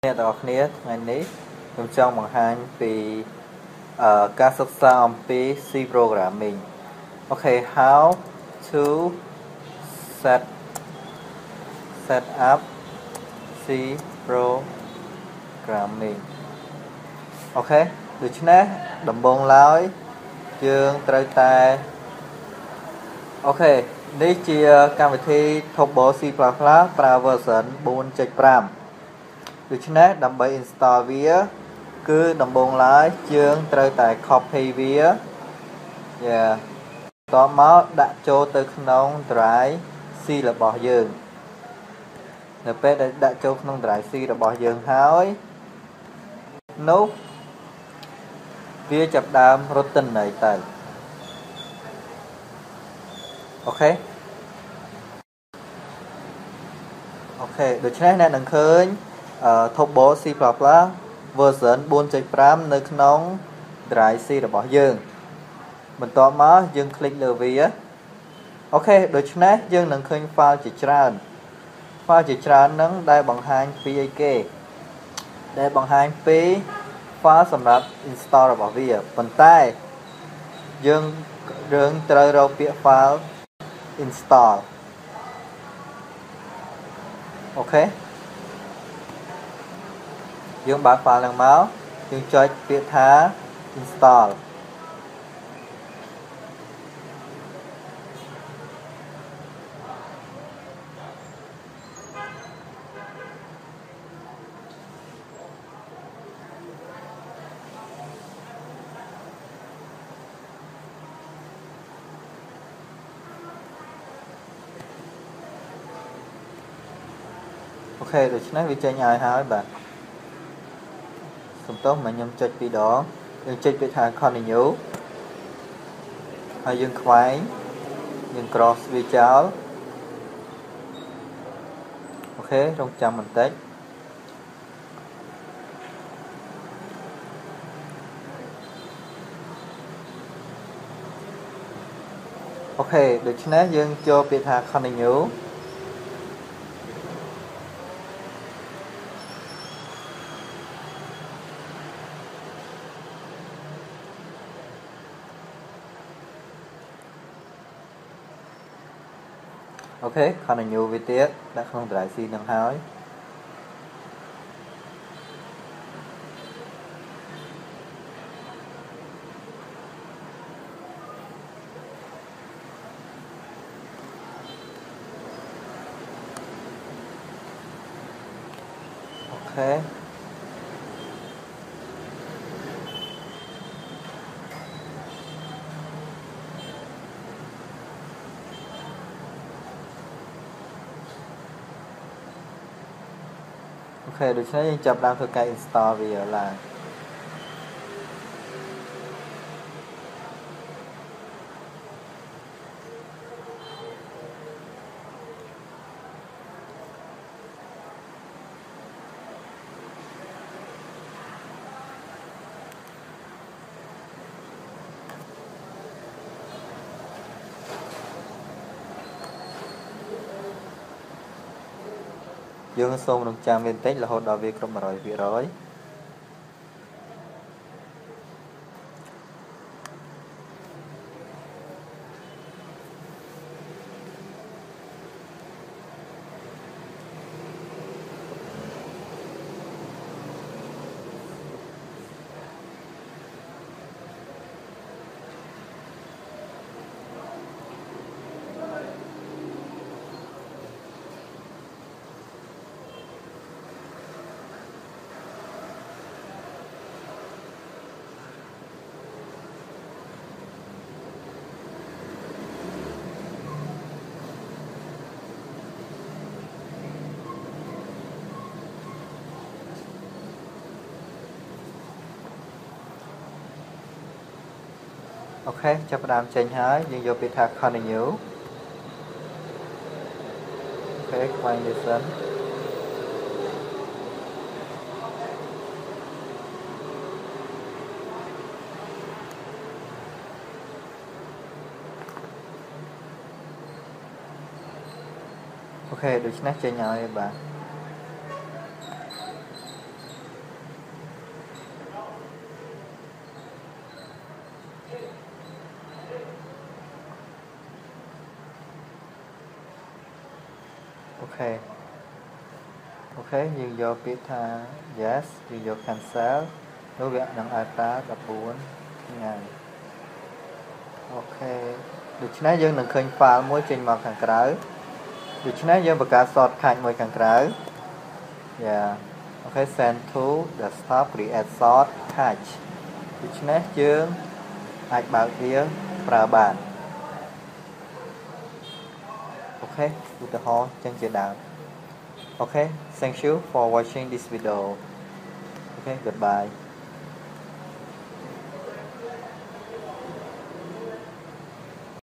អ្នកទាំងអស់គ្នាថ្ងៃនេះខ្ញុំចង់បង្ហាញពីការសិក្សាអំពី C programming. Okay, how to set up C programming. Okay, ដូច្នេះដំបូងឡើយយើងត្រូវតែនេះជាកម្មវិធី Turbo C++ ប្រើ version 4.5 ដូច្នេះដើម្បី install វាគឺដំបូងឡើយយើងត្រូវតែ copy វាតមកដាក់ចូលទៅក្នុង drive C របស់យើងនៅពេលដែលដាក់ចូលក្នុង drive C របស់យើងហើយនោះវាចាប់ដើមរត់ទិន្នន័យទៅអូខេដូច្នេះអ្នកនឹងឃើញTurbo C++ version 4.5 នៅក្នុង drive C របស់យើងបន្ទាប់មកយើងคลิกលើវាអូខេដូច្នេះយើងនឹងឃើញ file ជាច្រើនហ្នឹងដែលបង្ហាញពីអីគេដែលបង្ហាញពី file សម្រាប់ install របស់វាប៉ុន្តែយើងត្រូវរកពាក្យ file install អូខេយើងបើក file ហ្នឹងមកយើងចុចពាក្យថា installអូខេដូច្នេះវាចេញឲ្យហើយបាទសំទោសមកខ្ញុំចុចពីរដងយើងចុចពាក្យថា continue ហើយយើងខ្វែងយើង cross វាចោលអូខេរងចាំបន្តិចអូខេដូច្នេះយើងចូលពាក្យថា continueអូខេ continue វាទៀតដាក់ក្នុង drive C នឹងហើយអូខេអូខេដូច្នេះយើងចាប់ដើមធ្វើការ install វាឡើងយើងសូមរងចាំវាបន្តិចរហូតដល់វាគ្រប់ 100% អូខេចាប់ផ្ដើមចេញហើយយើងយកពាក្យថា continue អូខេខ្វែងវាសិនអូខេដូច្នេះចេញហើយបាទ អូខេយើងយកពាក្យថា yes យើងយក cancel នោះវានឹងឲ្យប្រើ14ថ្ងៃអូខេដូច្នេះយើងនឹងឃើញ file មួយចេញមកខាងក្រៅដូច្នេះយើងបង្កើត shortcut មួយខាងក្រៅ អូខេ send to desktop create shortcut ដូច្នេះយើងអាចបើកវាប្រើបានអូខេឧទាហរណ៍ចឹងជាដើមអូខេ thank you for watching this video okay goodbye